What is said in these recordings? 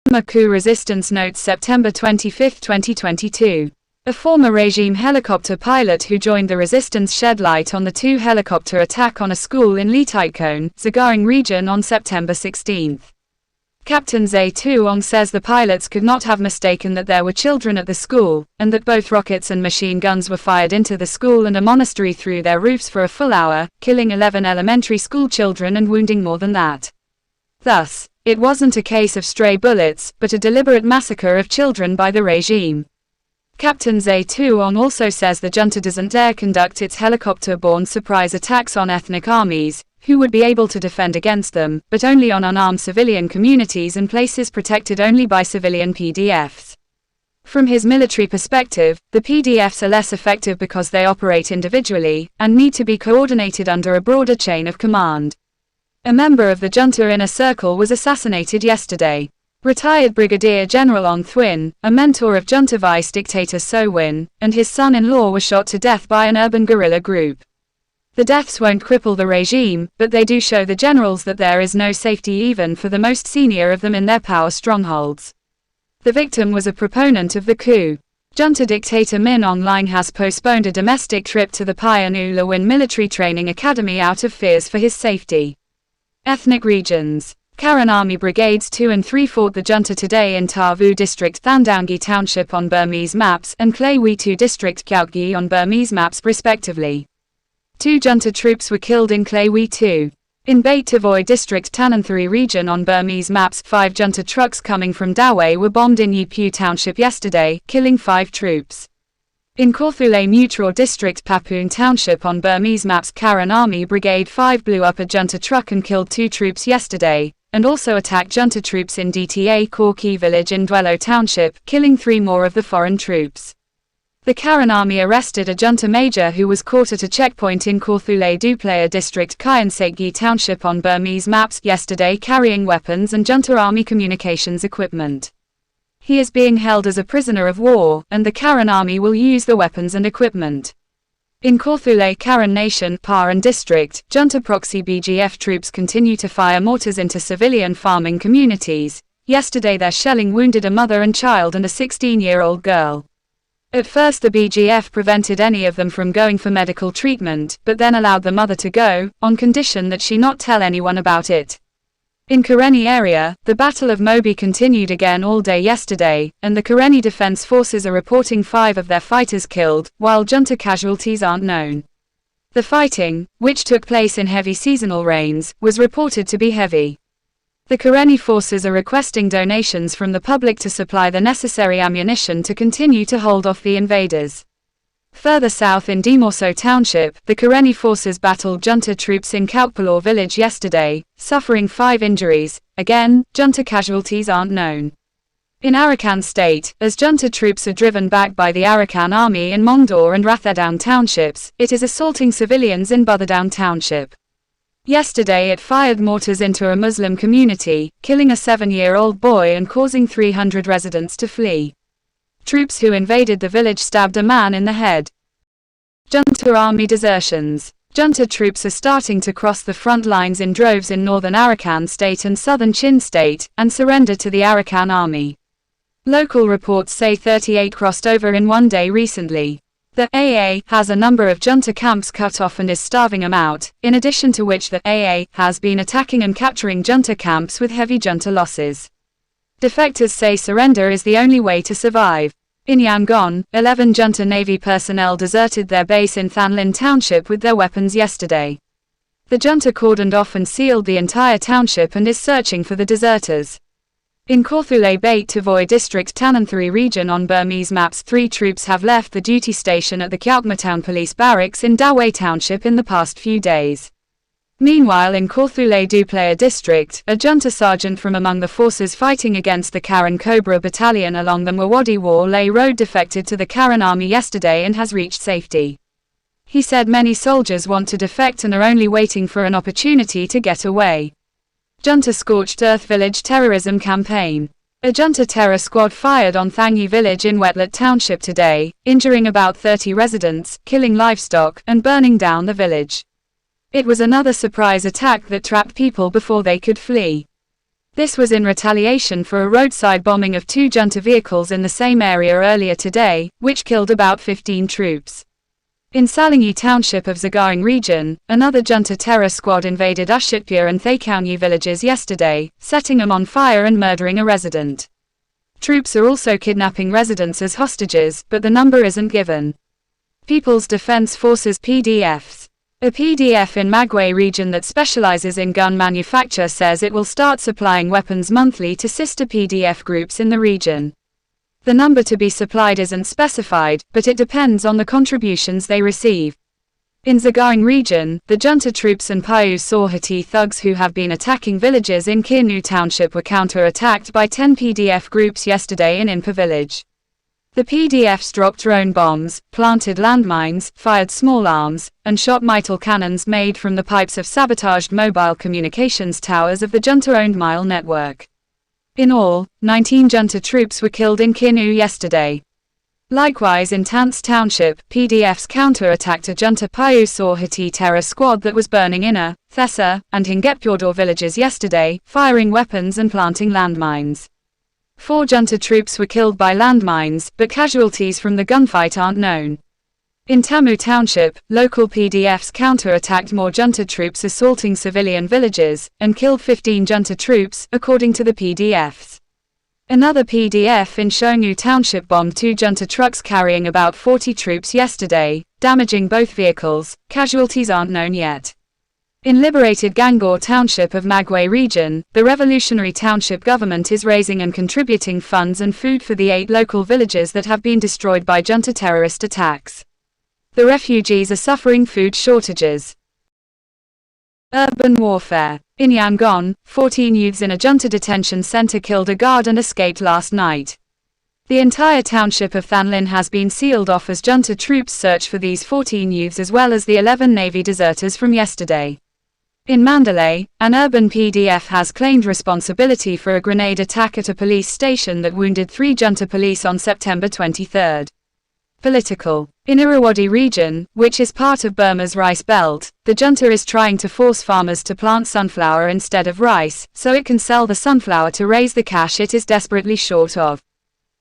Burma coup resistance notes September 25, 2022. A former regime helicopter pilot who joined the resistance shed light on the two-helicopter attack on a school in Letyetkone, Sagaing Region on September 16. Captain Zay Thu Aung says the pilots could not have mistaken that there were children at the school, and that both rockets and machine guns were fired into the school and a monastery through their roofs for a full hour, killing 11 elementary school children and wounding more than that. Thus, it wasn't a case of stray bullets, but a deliberate massacre of children by the regime. Captain Zay Thu Aung also says the junta doesn't dare conduct its helicopter-borne surprise attacks on ethnic armies, who would be able to defend against them, but only on unarmed civilian communities and places protected only by civilian PDFs. From his military perspective, the PDFs are less effective because they operate individually, and need to be coordinated under a broader chain of command. A member of the junta inner circle was assassinated yesterday. Retired Brigadier General Aung Thuyn, a mentor of junta vice dictator So Win, and his son-in-law were shot to death by an urban guerrilla group. The deaths won't cripple the regime, but they do show the generals that there is no safety even for the most senior of them in their power strongholds. The victim was a proponent of the coup. Junta dictator Min Aung Hlaing has postponed a domestic trip to the Payan U Lawin military training academy out of fears for his safety. Ethnic regions. Karen Army Brigades 2 and 3 fought the junta today in Ta Vu District Thandaungi Township on Burmese maps and Klay Wi 2 District Kyaukgi on Burmese maps respectively. 2 junta troops were killed in Klay Wi 2. In Bait Tavoy District Tananthari Region on Burmese maps, 5 junta trucks coming from Dawei were bombed in Yipu Township yesterday, killing 5 troops. In Korthule Mutraw District Papoon Township on Burmese maps, Karen Army Brigade 5 blew up a junta truck and killed 2 troops yesterday, and also attacked junta troops in DTA Korki village in Dwello Township, killing 3 more of the foreign troops. The Karen Army arrested a junta major who was caught at a checkpoint in Korthule Duplaya District Kyansegyi Township on Burmese maps yesterday carrying weapons and junta army communications equipment. He is being held as a prisoner of war, and the Karen Army will use the weapons and equipment. In Korthule Karen Nation Paran District, junta proxy BGF troops continue to fire mortars into civilian farming communities. Yesterday their shelling wounded a mother and child and a 16-year-old girl. At first the BGF prevented any of them from going for medical treatment, but then allowed the mother to go, on condition that she not tell anyone about it. In Karenni area, the Battle of Mobi continued again all day yesterday, and the Karenni Defense Forces are reporting 5 of their fighters killed, while junta casualties aren't known. The fighting, which took place in heavy seasonal rains, was reported to be heavy. The Karenni forces are requesting donations from the public to supply the necessary ammunition to continue to hold off the invaders. Further south in Dimorso Township, the Karenni forces battled junta troops in Kautpalor village yesterday, suffering 5 injuries. Again, junta casualties aren't known. In Arakan State, as junta troops are driven back by the Arakan Army in Mongdor and Rathedown townships, it is assaulting civilians in Butherdown Township. Yesterday it fired mortars into a Muslim community, killing a 7-year-old boy and causing 300 residents to flee. Troops who invaded the village stabbed a man in the head. Junta army desertions. Junta troops are starting to cross the front lines in droves in northern Arakan State and southern Chin State, and surrender to the Arakan Army. Local reports say 38 crossed over in one day recently. The AA has a number of junta camps cut off and is starving them out, in addition to which the AA has been attacking and capturing junta camps with heavy junta losses. Defectors say surrender is the only way to survive. In Yangon, 11 junta Navy personnel deserted their base in Thanlin Township with their weapons yesterday. The junta cordoned off and sealed the entire township and is searching for the deserters. In Korthule Bait Tavoy District Tananthari Region on Burmese maps, 3 troops have left the duty station at the Kyaukmatown Police Barracks in Dawei Township in the past few days. Meanwhile in Korthule Duplaya District, a junta sergeant from among the forces fighting against the Karen Cobra Battalion along the Mwadi War Lay Road defected to the Karen Army yesterday and has reached safety. He said many soldiers want to defect and are only waiting for an opportunity to get away. Junta Scorched Earth Village Terrorism Campaign. A junta terror squad fired on Thangyi village in Wetlet Township today, injuring about 30 residents, killing livestock, and burning down the village. It was another surprise attack that trapped people before they could flee. This was in retaliation for a roadside bombing of 2 junta vehicles in the same area earlier today, which killed about 15 troops. In Sagaing township of Sagaing Region, another junta terror squad invaded Ushitpur and Letyetkone villages yesterday, setting them on fire and murdering a resident. Troops are also kidnapping residents as hostages, but the number isn't given. People's Defense Forces (PDFs). A PDF in Magway region that specializes in gun manufacture says it will start supplying weapons monthly to sister PDF groups in the region. The number to be supplied isn't specified, but it depends on the contributions they receive. In Sagaing region, the junta troops and Pyu Sorhati thugs who have been attacking villages in Kirnu township were counter-attacked by 10 PDF groups yesterday in Inpa village. The PDFs dropped drone bombs, planted landmines, fired small arms, and shot mitral cannons made from the pipes of sabotaged mobile communications towers of the junta-owned mile network. In all, 19 junta troops were killed in Kirnu yesterday. Likewise in Tants township, PDFs counter-attacked a junta Pyu Sorhati terror squad that was burning Inner, Thessa, and Hingepyordor villages yesterday, firing weapons and planting landmines. 4 junta troops were killed by landmines, but casualties from the gunfight aren't known. In Tamu township, local PDFs counter-attacked more junta troops assaulting civilian villages, and killed 15 junta troops, according to the PDFs. Another PDF in Shongu township bombed 2 junta trucks carrying about 40 troops yesterday, damaging both vehicles. Casualties aren't known yet. In liberated Gangor township of Magway region, the revolutionary township government is raising and contributing funds and food for the 8 local villages that have been destroyed by junta terrorist attacks. The refugees are suffering food shortages. Urban warfare. In Yangon, 14 youths in a junta detention center killed a guard and escaped last night. The entire township of Thanlin has been sealed off as junta troops search for these 14 youths as well as the 11 Navy deserters from yesterday. In Mandalay, an urban PDF has claimed responsibility for a grenade attack at a police station that wounded 3 junta police on September 23. Political. In Irrawaddy region, which is part of Burma's rice belt, the junta is trying to force farmers to plant sunflower instead of rice, so it can sell the sunflower to raise the cash it is desperately short of.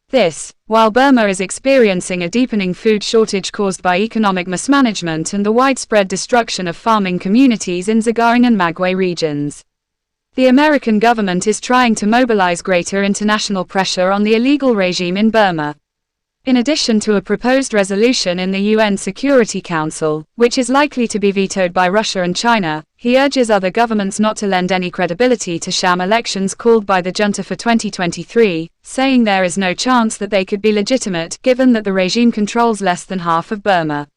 This, while Burma is experiencing a deepening food shortage caused by economic mismanagement and the widespread destruction of farming communities in Sagaing and Magway regions. The American government is trying to mobilize greater international pressure on the illegal regime in Burma. In addition to a proposed resolution in the UN Security Council, which is likely to be vetoed by Russia and China, he urges other governments not to lend any credibility to sham elections called by the junta for 2023, saying there is no chance that they could be legitimate given that the regime controls less than half of Burma.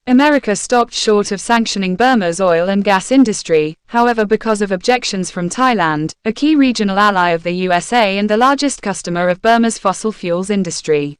America stopped short of sanctioning Burma's oil and gas industry, however, because of objections from Thailand, a key regional ally of the USA and the largest customer of Burma's fossil fuels industry.